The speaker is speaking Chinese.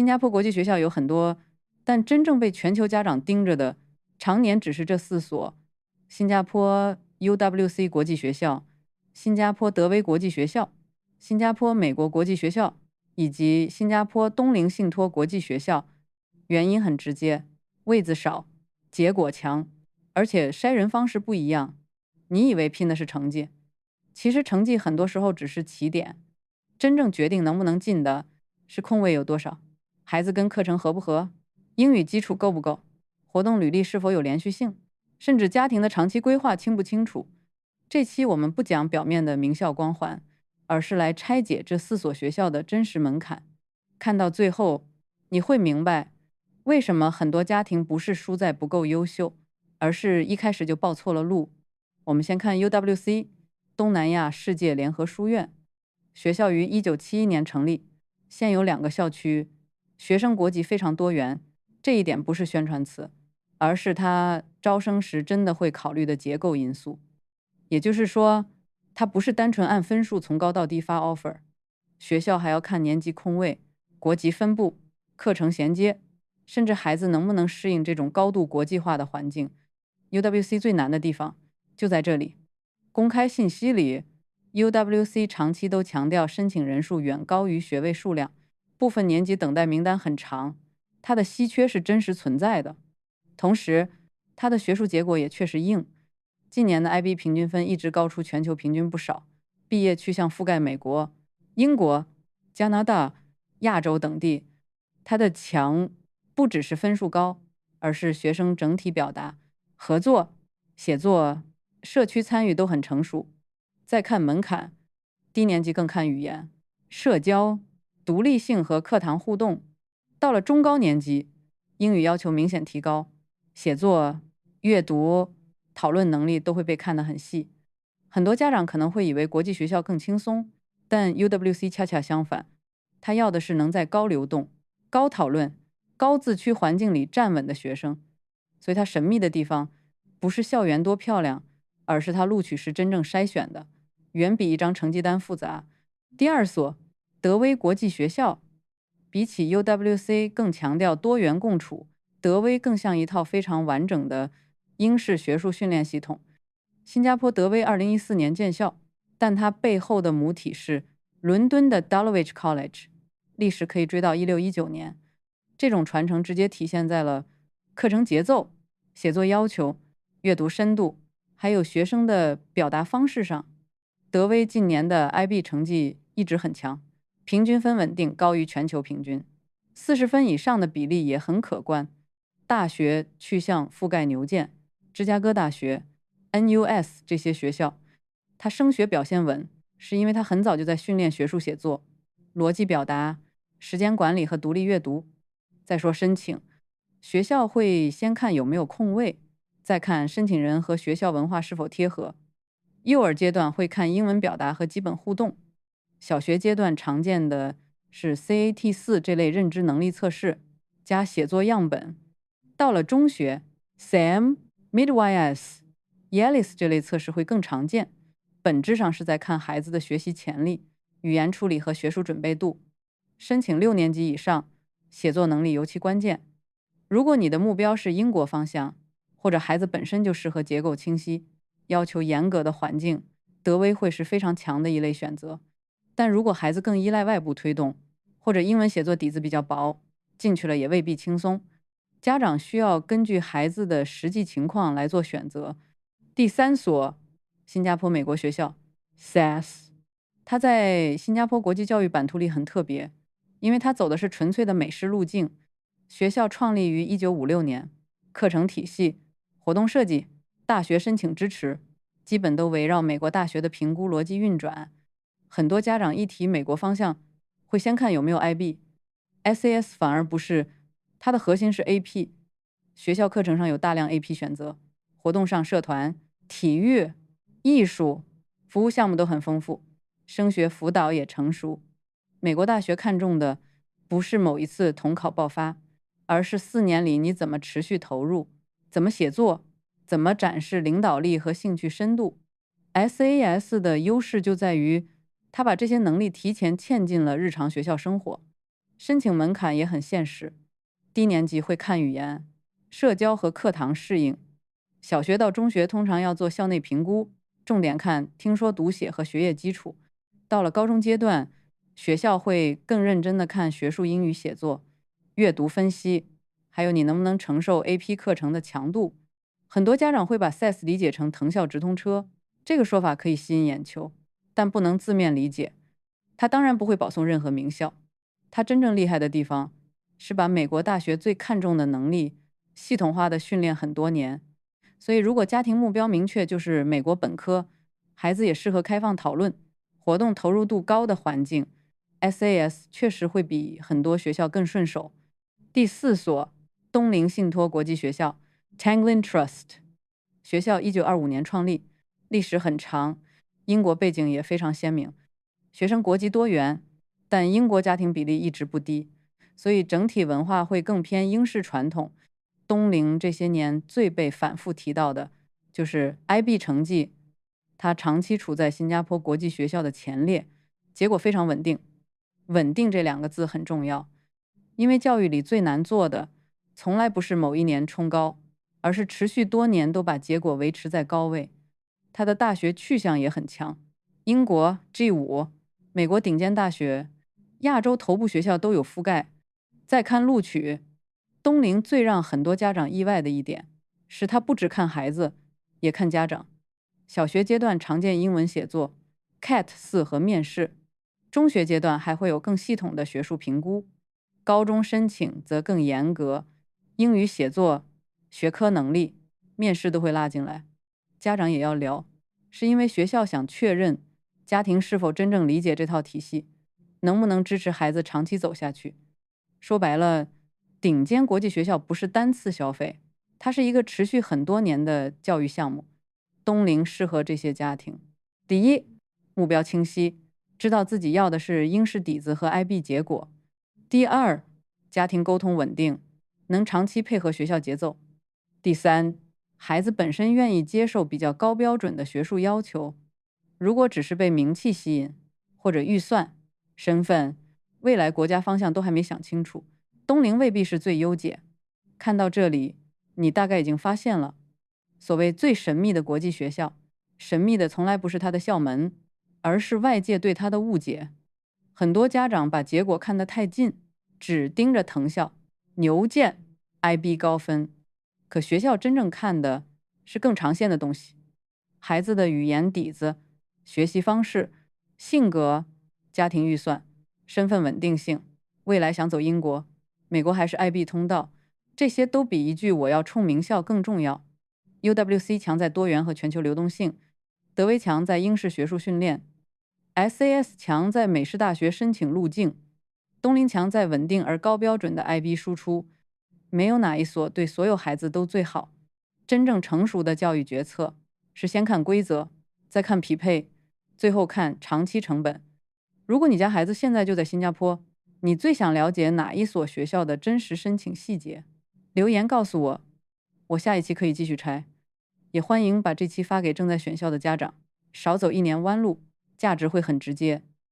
新加坡国际学校有很多，但真正被全球家长盯着的，常年只是这4所：新加坡 UWC 国际学校、新加坡德威国际学校、新加坡美国国际学校以及新加坡东灵信托国际学校。原因很直接，位子少，结果强，而且筛人方式不一样。你以为拼的是成绩，其实成绩很多时候只是起点，真正决定能不能进的是空位有多少，孩子跟课程合不合，英语基础够不够，活动履历是否有连续性，甚至家庭的长期规划清不清楚。这期我们不讲表面的名校光环，而是来拆解这4所学校的真实门槛。看到最后，你会明白为什么很多家庭不是输在不够优秀，而是一开始就报错了路。我们先看 UWC 东南亚世界联合书院，学校于1971年成立，现有2个校区，学生国籍非常多元。这一点不是宣传词，而是他招生时真的会考虑的结构因素。也就是说，它不是单纯按分数从高到低发 offer， 学校还要看年级空位、国籍分布、课程衔接，甚至孩子能不能适应这种高度国际化的环境。UWC 最难的地方就在这里。公开信息里 UWC 长期都强调申请人数远高于学位数量，部分年级等待名单很长，它的稀缺是真实存在的。同时，它的学术结果也确实硬，近年的 IB 平均分一直高出全球平均不少，毕业趋向覆盖美国、英国、加拿大、亚洲等地。它的强不只是分数高，而是学生整体表达、合作、写作、社区参与都很成熟。再看门槛，低年级更看语言、社交、独立性和课堂互动。到了中高年级，英语要求明显提高，写作、阅读、讨论能力都会被看得很细。很多家长可能会以为国际学校更轻松，但 UWC 恰恰相反，他要的是能在高流动、高讨论、高自驱环境里站稳的学生。所以它神秘的地方不是校园多漂亮，而是它录取是真正筛选的，远比一张成绩单复杂。第2所德威国际学校比起 UWC 更强调多元共处，德威更像一套非常完整的英式学术训练系统。新加坡德威2014年建校，但它背后的母体是伦敦的 Dulwich College， 历史可以追到1619年。这种传承直接体现在了课程节奏、写作要求、阅读深度，还有学生的表达方式上。德威近年的 IB 成绩一直很强，平均分稳定高于全球平均，40分以上的比例也很可观。大学去向覆盖牛剑、芝加哥大学、NUS 这些学校，他升学表现稳，是因为他很早就在训练学术写作、逻辑表达、时间管理和独立阅读。再说申请，学校会先看有没有空位，再看申请人和学校文化是否贴合。幼儿阶段会看英文表达和基本互动，小学阶段常见的是 CAT-4 这类认知能力测试加写作样本。到了中学 SAM、MIDYS、YELIS 这类测试会更常见，本质上是在看孩子的学习潜力、语言处理和学术准备度。申请6年级以上，写作能力尤其关键。如果你的目标是英国方向，或者孩子本身就适合结构清晰、要求严格的环境，德威会是非常强的一类选择。但如果孩子更依赖外部推动，或者英文写作底子比较薄，进去了也未必轻松。家长需要根据孩子的实际情况来做选择。第3所新加坡美国学校 SAS， 它在新加坡国际教育版图里很特别，因为它走的是纯粹的美式路径。学校创立于1956年，课程体系、活动设计、大学申请支持基本都围绕美国大学的评估逻辑运转。很多家长一提美国方向，会先看有没有 IB。SAS 反而不是，它的核心是 AP。学校课程上有大量 AP 选择，活动上社团、体育、艺术、服务项目都很丰富，升学辅导也成熟。美国大学看重的不是某一次统考爆发，而是4年里你怎么持续投入，怎么写作，怎么展示领导力和兴趣深度。SAS 的优势就在于它把这些能力提前嵌进了日常学校生活。申请门槛也很现实，低年级会看语言、社交和课堂适应，小学到中学通常要做校内评估，重点看听说读写和学业基础。到了高中阶段，学校会更认真的看学术英语写作、阅读分析，还有你能不能承受 AP 课程的强度。很多家长会把 SASS 理解成藤校直通车，这个说法可以吸引眼球，但不能字面理解。它当然不会保送任何名校，它真正厉害的地方是把美国大学最看重的能力系统化的训练很多年。所以如果家庭目标明确就是美国本科，孩子也适合开放讨论、活动投入度高的环境， SAS 确实会比很多学校更顺手。第4所，东林信托国际学校 Tanglin Trust 学校1925年创立，历史很长，英国背景也非常鲜明，学生国籍多元，但英国家庭比例一直不低，所以整体文化会更偏英式传统。东林这些年最被反复提到的就是 IB 成绩，它长期处在新加坡国际学校的前列，结果非常稳定。稳定这2个字很重要，因为教育里最难做的从来不是某一年冲高，而是持续多年都把结果维持在高位。它的大学去向也很强，英国 G5、美国顶尖大学、亚洲头部学校都有覆盖。再看录取，东林最让很多家长意外的一点是，他不只看孩子，也看家长。小学阶段常见英文写作 CAT4 和面试，中学阶段还会有更系统的学术评估，高中申请则更严格，英语写作、学科能力、面试都会拉进来。家长也要聊，是因为学校想确认家庭是否真正理解这套体系，能不能支持孩子长期走下去。说白了，顶尖国际学校不是单次消费，它是一个持续很多年的教育项目。东林适合这些家庭。第一，目标清晰，知道自己要的是英式底子和 IB 结果。第二，家庭沟通稳定，能长期配合学校节奏。第三，孩子本身愿意接受比较高标准的学术要求。如果只是被名气吸引，或者预算、身份、未来国家方向都还没想清楚，东林未必是最优解。看到这里，你大概已经发现了，所谓最神秘的国际学校，神秘的从来不是它的校门，而是外界对它的误解。很多家长把结果看得太近，只盯着藤校、牛剑、IB 高分，可学校真正看的是更长线的东西，孩子的语言底子、学习方式、性格、家庭预算、身份稳定性，未来想走英国、美国还是 IB 通道，这些都比一句我要冲名校更重要。UWC 强在多元和全球流动性，德威强在英式学术训练， SAS 强在美式大学申请路径，东林强在稳定而高标准的 IB 输出。没有哪一所对所有孩子都最好。真正成熟的教育决策是先看规则，再看匹配，最后看长期成本。如果你家孩子现在就在新加坡，你最想了解哪一所学校的真实申请细节？留言告诉我，我下一期可以继续拆。也欢迎把这期发给正在选校的家长，少走一年弯路，价值会很直接。